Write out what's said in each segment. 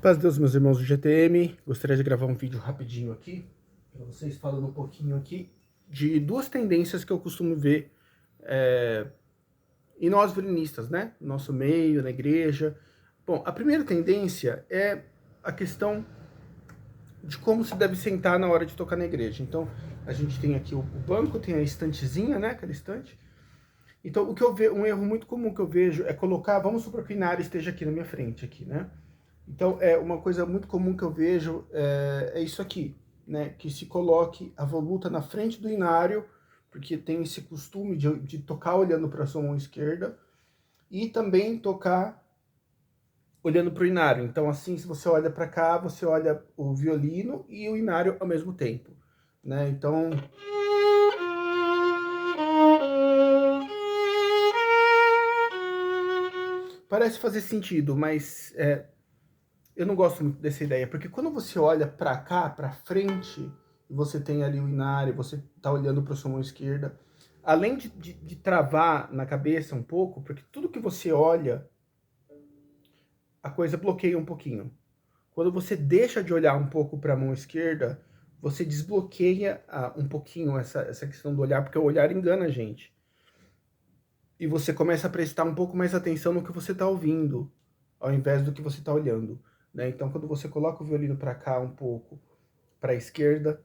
Paz de Deus, meus irmãos do GTM, gostaria de gravar um vídeo rapidinho aqui, para vocês falando um pouquinho aqui de duas tendências que eu costumo ver em nós violinistas, né? No nosso meio, na igreja. Bom, a primeira tendência é a questão de como se deve sentar na hora de tocar na igreja. Então, a gente tem aqui o banco, tem a estantezinha, né? Aquela estante. Então, o que eu vejo, um erro muito comum que eu vejo é colocar, vamos supor que o Inário esteja aqui na minha frente, aqui, né? Então, uma coisa muito comum que eu vejo é isso aqui, né? Que se coloque a voluta na frente do inário, porque tem esse costume de tocar olhando para a sua mão esquerda e também tocar olhando para o inário. Então, assim, se você olha para cá, você olha o violino e o inário ao mesmo tempo, né? Então, parece fazer sentido, mas eu não gosto muito dessa ideia, porque quando você olha para cá, para frente, você tem ali o inário, você tá olhando para sua mão esquerda, além de travar na cabeça um pouco, porque tudo que você olha, a coisa bloqueia um pouquinho. Quando você deixa de olhar um pouco para a mão esquerda, você desbloqueia um pouquinho essa questão do olhar, porque o olhar engana a gente. E você começa a prestar um pouco mais atenção no que você está ouvindo, ao invés do que você está olhando, né? Então, quando você coloca o violino para cá um pouco, para a esquerda,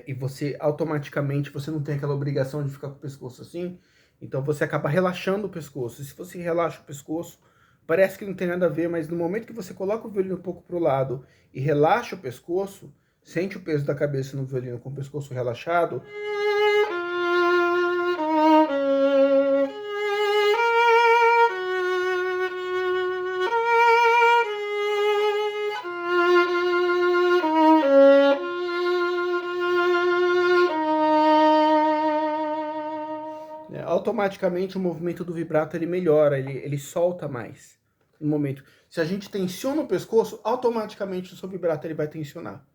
e você automaticamente, você não tem aquela obrigação de ficar com o pescoço assim, então você acaba relaxando o pescoço. E se você relaxa o pescoço, parece que não tem nada a ver, mas no momento que você coloca o violino um pouco para o lado e relaxa o pescoço, sente o peso da cabeça no violino com o pescoço relaxado, automaticamente o movimento do vibrato ele melhora, ele solta mais no momento. Se a gente tensiona o pescoço, automaticamente o seu vibrato ele vai tensionar.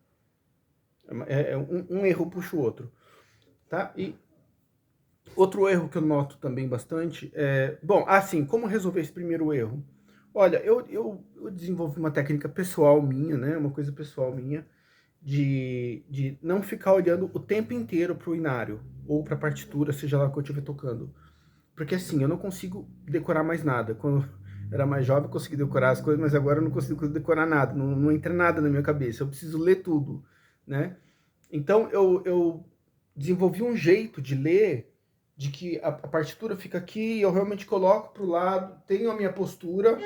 Um erro puxa o outro, tá? E outro erro que eu noto também bastante é... Bom, assim, como resolver esse primeiro erro? Olha, eu desenvolvi uma técnica pessoal minha, né? Uma coisa pessoal minha, de não ficar olhando o tempo inteiro pro inário, ou pra partitura, seja lá o que eu estiver tocando. Porque assim, eu não consigo decorar mais nada. Quando eu era mais jovem, eu conseguia decorar as coisas, mas agora eu não consigo decorar nada, não entra nada na minha cabeça. Eu preciso ler tudo, né? Então eu desenvolvi um jeito de ler, de que a partitura fica aqui, eu realmente coloco para o lado, tenho a minha postura.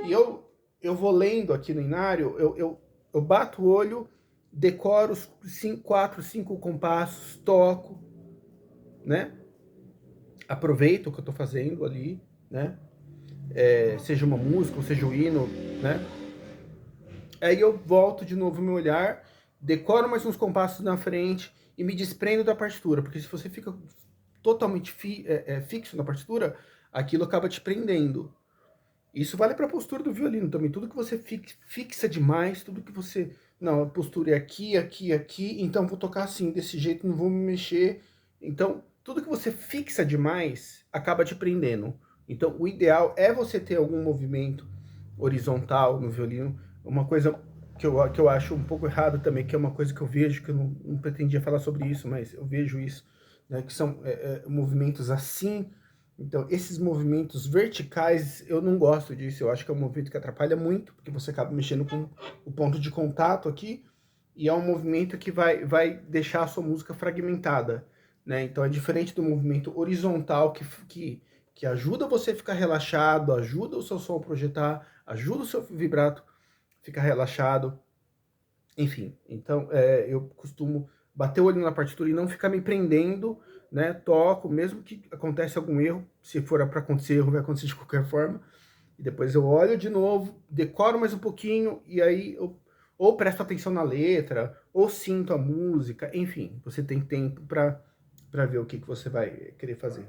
E eu vou lendo aqui no inário, eu bato o olho, decoro os 4, 5 compassos, toco, né? Aproveito o que eu tô fazendo ali, né? Seja uma música, ou seja o hino, né? Aí eu volto de novo meu olhar, decoro mais uns compassos na frente e me desprendo da partitura, porque se você fica totalmente fixo na partitura, aquilo acaba te prendendo. Isso vale para a postura do violino também. Tudo que você fixa demais, tudo que você... Não, a postura é aqui, aqui, aqui, então vou tocar assim, desse jeito, não vou me mexer. Então, tudo que você fixa demais, acaba te prendendo. Então, o ideal é você ter algum movimento horizontal no violino. Uma coisa que eu acho um pouco errado também, que é uma coisa que eu vejo, que eu não pretendia falar sobre isso, mas eu vejo isso, né, que são movimentos assim. Então, esses movimentos verticais, eu não gosto disso. Eu acho que é um movimento que atrapalha muito, porque você acaba mexendo com o ponto de contato aqui, e é um movimento que vai deixar a sua música fragmentada, né? Então, é diferente do movimento horizontal, que ajuda você a ficar relaxado, ajuda o seu som a projetar, ajuda o seu vibrato a ficar relaxado. Enfim, então eu costumo bater o olho na partitura e não ficar me prendendo, né? Toco, mesmo que aconteça algum erro, se for para acontecer erro, vai acontecer de qualquer forma. E depois eu olho de novo, decoro mais um pouquinho, e aí eu ou presto atenção na letra, ou sinto a música, enfim, você tem tempo para ver o que você vai querer fazer.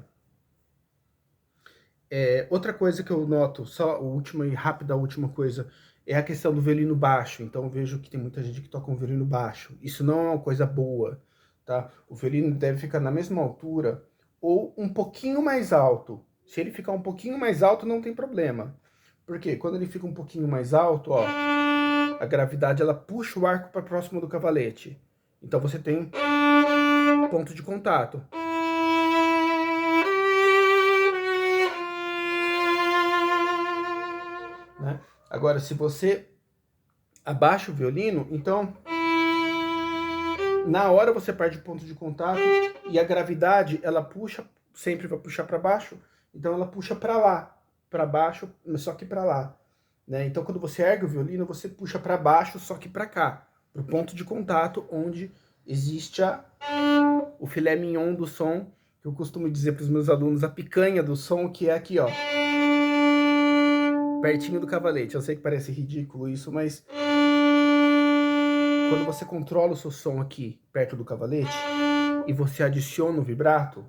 Outra coisa que eu noto, só a última e rápida a última coisa, é a questão do violino baixo. Então eu vejo que tem muita gente que toca um violino baixo. Isso não é uma coisa boa, tá? O violino deve ficar na mesma altura ou um pouquinho mais alto. Se ele ficar um pouquinho mais alto, não tem problema. Porque quando ele fica um pouquinho mais alto, ó, a gravidade ela puxa o arco para próximo do cavalete. Então você tem ponto de contato. Né? Agora, se você abaixa o violino, então na hora você perde o ponto de contato e a gravidade ela puxa, sempre vai puxar para baixo, então ela puxa para lá, para baixo, só que para lá. Né? Então quando você ergue o violino, você puxa para baixo, só que para cá, para o ponto de contato onde existe o filé mignon do som, que eu costumo dizer para os meus alunos, a picanha do som, que é aqui, ó, pertinho do cavalete. Eu sei que parece ridículo isso, mas quando você controla o seu som aqui perto do cavalete e você adiciona o vibrato,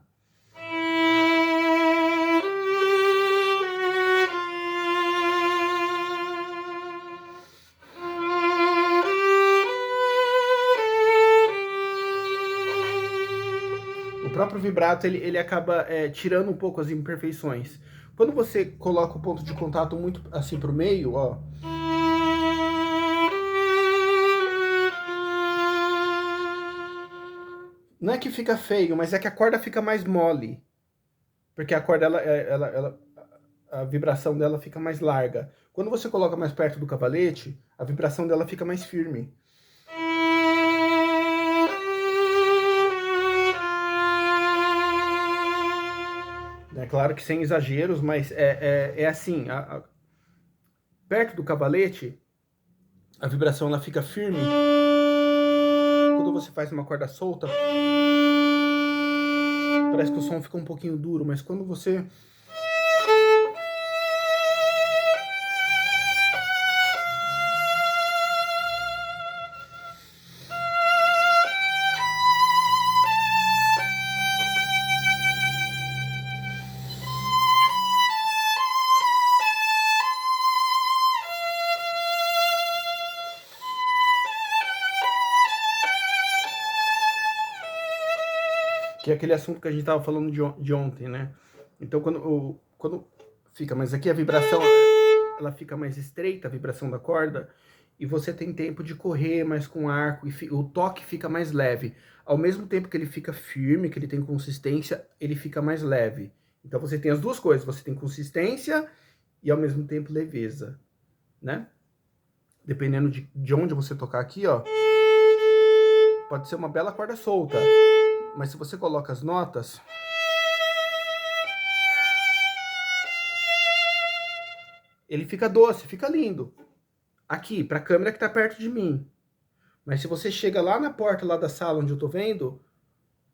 o próprio vibrato ele acaba tirando um pouco as imperfeições. Quando você coloca o ponto de contato muito assim pro meio, ó, não é que fica feio, mas é que a corda fica mais mole. Porque a corda, a vibração dela fica mais larga. Quando você coloca mais perto do cavalete, a vibração dela fica mais firme. É claro que sem exageros, mas é assim, perto do cavalete, a vibração ela fica firme. Quando você faz uma corda solta, parece que o som fica um pouquinho duro, mas quando você que é aquele assunto que a gente estava falando de ontem, né? Então, quando fica, mas aqui a vibração, ela fica mais estreita, a vibração da corda, e você tem tempo de correr mais com arco, e o toque fica mais leve. Ao mesmo tempo que ele fica firme, que ele tem consistência, ele fica mais leve. Então, você tem as duas coisas, você tem consistência e, ao mesmo tempo, leveza, né? Dependendo de onde você tocar aqui, ó, pode ser uma bela corda solta. Mas se você coloca as notas, ele fica doce, fica lindo. Aqui, para a câmera que tá perto de mim. Mas se você chega lá na porta lá da sala onde eu tô vendo,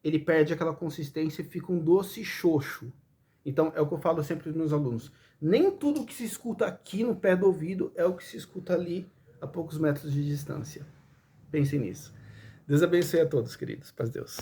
ele perde aquela consistência e fica um doce xoxo. Então, é o que eu falo sempre para os meus alunos. Nem tudo que se escuta aqui no pé do ouvido é o que se escuta ali a poucos metros de distância. Pensem nisso. Deus abençoe a todos, queridos. Paz de Deus.